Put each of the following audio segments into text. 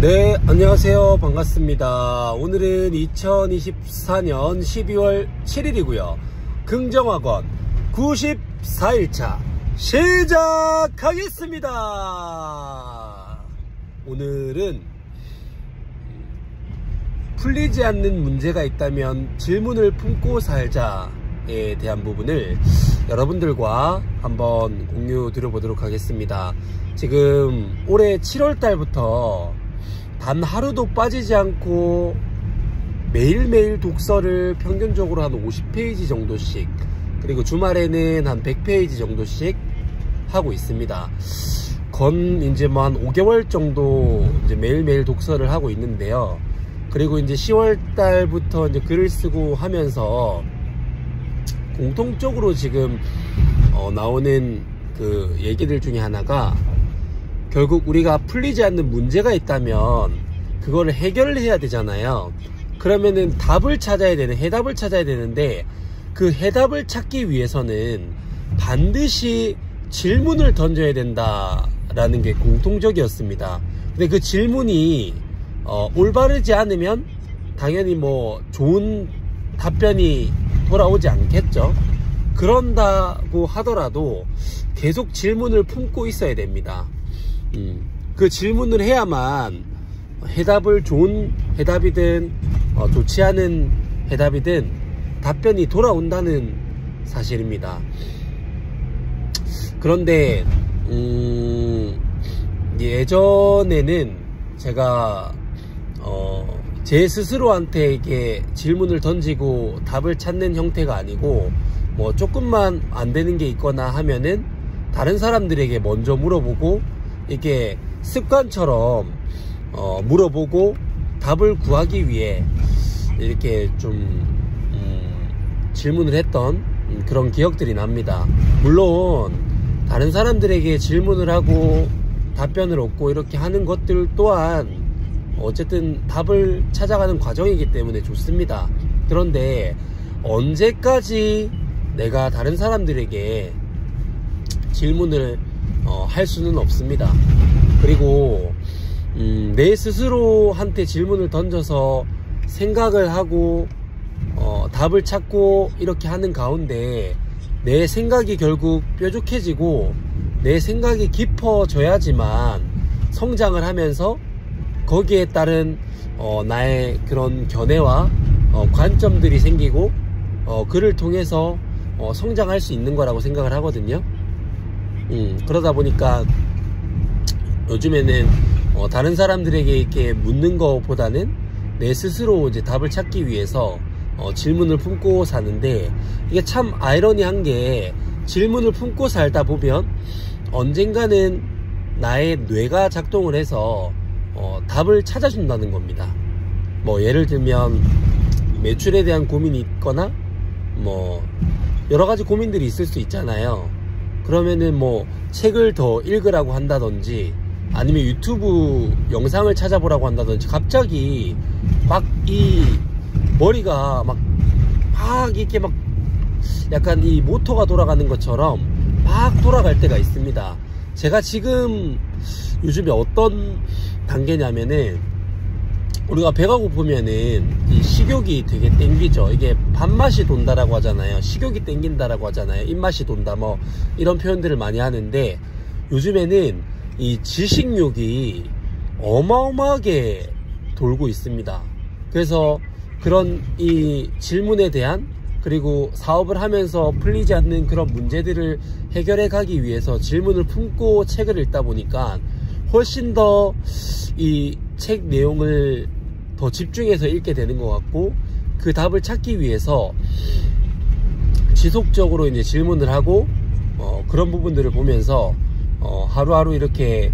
네, 안녕하세요. 반갑습니다. 오늘은 2024년 12월 7일이고요. 긍정학원 94일차 시작하겠습니다. 오늘은 풀리지 않는 문제가 있다면 질문을 품고 살자에 대한 부분을 여러분들과 한번 공유 드려보도록 하겠습니다. 지금 올해 7월달부터 단 하루도 빠지지 않고 매일매일 독서를 평균적으로 한 50페이지 정도씩, 그리고 주말에는 한 100페이지 정도씩 하고 있습니다. 이제 뭐 한 5개월 정도 이제 매일매일 독서를 하고 있는데요. 그리고 이제 10월 달부터 이제 글을 쓰고 하면서 공통적으로 지금 나오는 그 얘기들 중에 하나가, 결국 우리가 풀리지 않는 문제가 있다면 그거를 해결을 해야 되잖아요. 그러면은 답을 찾아야 되는, 해답을 찾아야 되는데, 그 해답을 찾기 위해서는 반드시 질문을 던져야 된다라는 게 공통적이었습니다. 근데 그 질문이 올바르지 않으면 당연히 뭐 좋은 답변이 돌아오지 않겠죠. 그런다고 하더라도 계속 질문을 품고 있어야 됩니다. 그 질문을 해야만 좋은 해답이든 좋지 않은 해답이든 답변이 돌아온다는 사실입니다. 그런데 예전에는 제가 제 스스로한테 이렇게 질문을 던지고 답을 찾는 형태가 아니고, 뭐 조금만 안 되는 게 있거나 하면은 다른 사람들에게 먼저 물어보고, 이게 습관처럼 물어보고 답을 구하기 위해 이렇게 좀 질문을 했던 그런 기억들이 납니다. 물론 다른 사람들에게 질문을 하고 답변을 얻고 이렇게 하는 것들 또한 어쨌든 답을 찾아가는 과정이기 때문에 좋습니다. 그런데 언제까지 내가 다른 사람들에게 질문을 할 수는 없습니다. 그리고 내 스스로한테 질문을 던져서 생각을 하고 답을 찾고 이렇게 하는 가운데 내 생각이 결국 뾰족해지고 내 생각이 깊어져야지만 성장을 하면서 거기에 따른 나의 그런 견해와 관점들이 생기고 그를 통해서 성장할 수 있는 거라고 생각을 하거든요. 그러다 보니까 요즘에는 다른 사람들에게 이렇게 묻는 것보다는 내 스스로 이제 답을 찾기 위해서 질문을 품고 사는데, 이게 참 아이러니한 게, 질문을 품고 살다 보면 언젠가는 나의 뇌가 작동을 해서 답을 찾아준다는 겁니다. 뭐 예를 들면 매출에 대한 고민이 있거나 뭐 여러가지 고민들이 있을 수 있잖아요. 그러면은 뭐 책을 더 읽으라고 한다든지, 아니면 유튜브 영상을 찾아보라고 한다든지, 갑자기 막 이 머리가 막 이렇게 막 약간 이 모터가 돌아가는 것처럼 막 돌아갈 때가 있습니다. 제가 지금 요즘에 어떤 단계냐면은, 우리가 배가 고프면은 이 식욕이 되게 땡기죠. 이게 밥맛이 돈다라고 하잖아요. 식욕이 땡긴다라고 하잖아요. 입맛이 돈다, 뭐 이런 표현들을 많이 하는데, 요즘에는 이 지식욕이 어마어마하게 돌고 있습니다. 그래서 그런 이 질문에 대한, 그리고 사업을 하면서 풀리지 않는 그런 문제들을 해결해 가기 위해서 질문을 품고 책을 읽다 보니까 훨씬 더 이 책 내용을 더 집중해서 읽게 되는 것 같고, 그 답을 찾기 위해서 지속적으로 이제 질문을 하고 그런 부분들을 보면서 하루하루 이렇게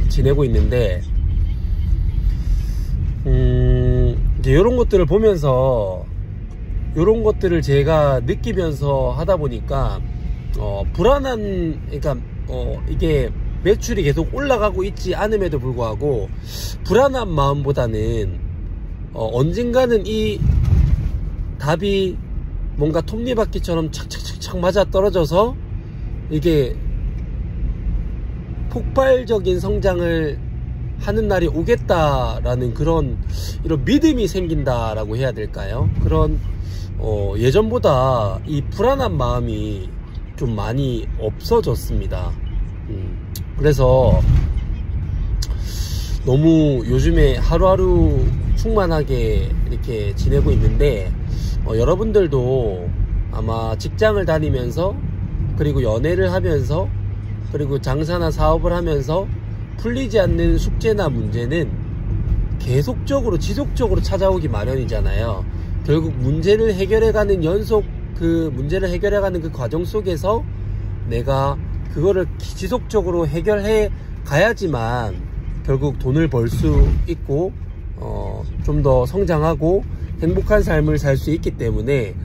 지내고 있는데, 이제 이런 것들을 보면서, 이런 것들을 제가 느끼면서 하다 보니까 그러니까 이게 매출이 계속 올라가고 있지 않음에도 불구하고 불안한 마음보다는 언젠가는 이 답이 뭔가 톱니바퀴처럼 착착착착 맞아 떨어져서 이게 폭발적인 성장을 하는 날이 오겠다라는 그런 이런 믿음이 생긴다라고 해야 될까요? 그런 예전보다 이 불안한 마음이 좀 많이 없어졌습니다. 그래서 너무 요즘에 하루하루 충만하게 이렇게 지내고 있는데, 여러분들도 아마 직장을 다니면서, 그리고 연애를 하면서, 그리고 장사나 사업을 하면서 풀리지 않는 숙제나 문제는 계속적으로 지속적으로 찾아오기 마련이잖아요. 결국 문제를 해결해가는 문제를 해결해가는 그 과정 속에서 내가 그거를 지속적으로 해결해 가야지만 결국 돈을 벌 수 있고 좀 더 성장하고 행복한 삶을 살 수 있기 때문에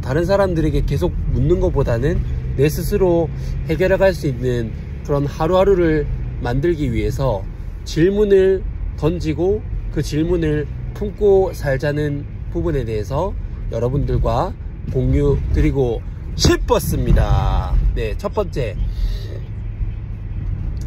다른 사람들에게 계속 묻는 것보다는 내 스스로 해결해 갈 수 있는 그런 하루하루를 만들기 위해서 질문을 던지고 그 질문을 품고 살자는 부분에 대해서 여러분들과 공유 드리고 싶었습니다. 네, 첫 번째,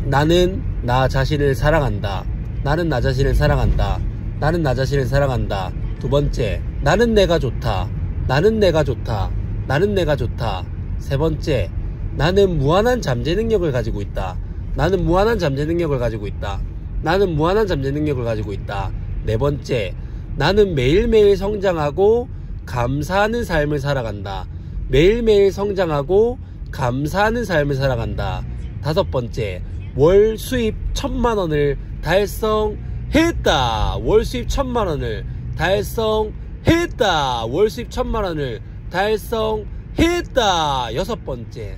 나는 나 자신을 사랑한다. 나는 나 자신을 사랑한다. 나는 나 자신을 사랑한다. 두 번째, 나는 내가 좋다. 나는 내가 좋다. 나는 내가 좋다. 세 번째, 나는 무한한 잠재 능력을 가지고 있다. 나는 무한한 잠재 능력을 가지고 있다. 나는 무한한 잠재 능력을 가지고 있다. 네 번째, 나는 매일매일 성장하고 감사하는 삶을 살아간다. 매일매일 성장하고 감사하는 삶을 살아간다. 다섯 번째, 월 수입 1000만원을 달성했다. 월 수입 1000만원을 달성했다. 월 수입 1000만원을 달성했다. 여섯 번째,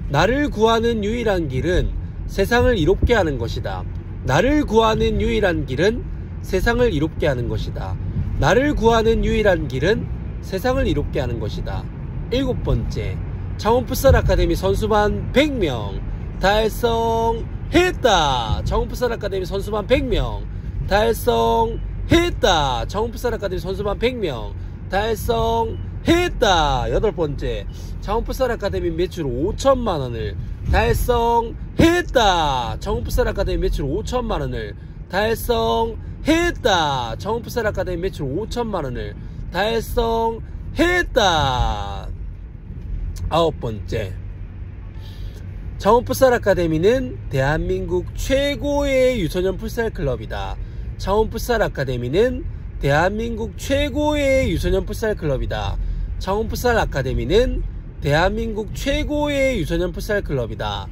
나를 구하는 유일한 길은 세상을 이롭게 하는 것이다. 나를 구하는 유일한 길은 세상을 이롭게 하는 것이다. 나를 구하는 유일한 길은 세상을 이롭게 하는 것이다. 일곱 번째, 창원풋살 아카데미 선수반 100명 달성했다. 창원풋살 아카데미 선수반 100명 달성했다. 창원풋살 아카데미 선수반 100명 달성했다. 여덟 번째, 창원풋살 아카데미 매출 5천만원을 달성했다. 창원풋살 아카데미 매출 5천만원을 달성했다. 창원풋살 아카데미 매출 5천만원을 달성했다. 아홉 번째, 창원풋살 아카데미는 대한민국 최고의 유소년 풋살 클럽이다. 창원풋살 아카데미는 대한민국 최고의 유소년 풋살 클럽이다. 창원풋살 아카데미는 대한민국 최고의 유소년 풋살 클럽이다.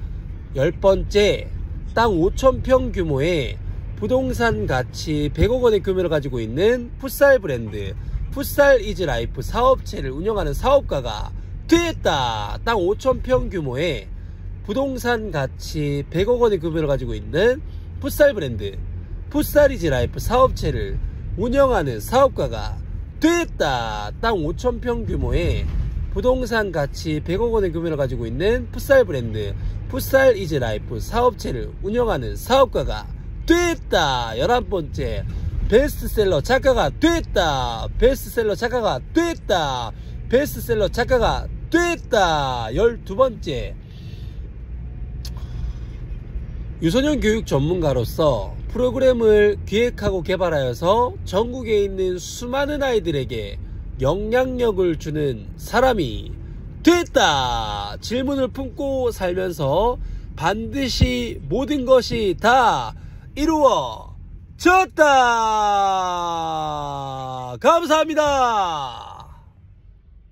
열 번째, 땅 5,000평 규모의 부동산 가치 100억 원의 규모를 가지고 있는 풋살 브랜드 풋살 이즈 라이프 사업체를 운영하는 사업가가 됐다. 땅 5,000평 규모의 부동산 가치 100억 원의 규모를 가지고 있는 풋살 브랜드 풋살 이즈 라이프 사업체를 운영하는 사업가가 됐다. 땅 5,000평 규모의 부동산 가치 100억 원의 규모를 가지고 있는 풋살 브랜드 풋살 이즈 라이프 사업체를 운영하는 사업가가 됐다. 11번째, 베스트셀러 작가가 됐다. 베스트셀러 작가가 됐다. 베스트셀러 작가가 됐다. 12번째, 유소년 교육 전문가로서 프로그램을 기획하고 개발하여서 전국에 있는 수많은 아이들에게 영향력을 주는 사람이 됐다. 질문을 품고 살면서 반드시 모든 것이 다 이루어졌다. 감사합니다.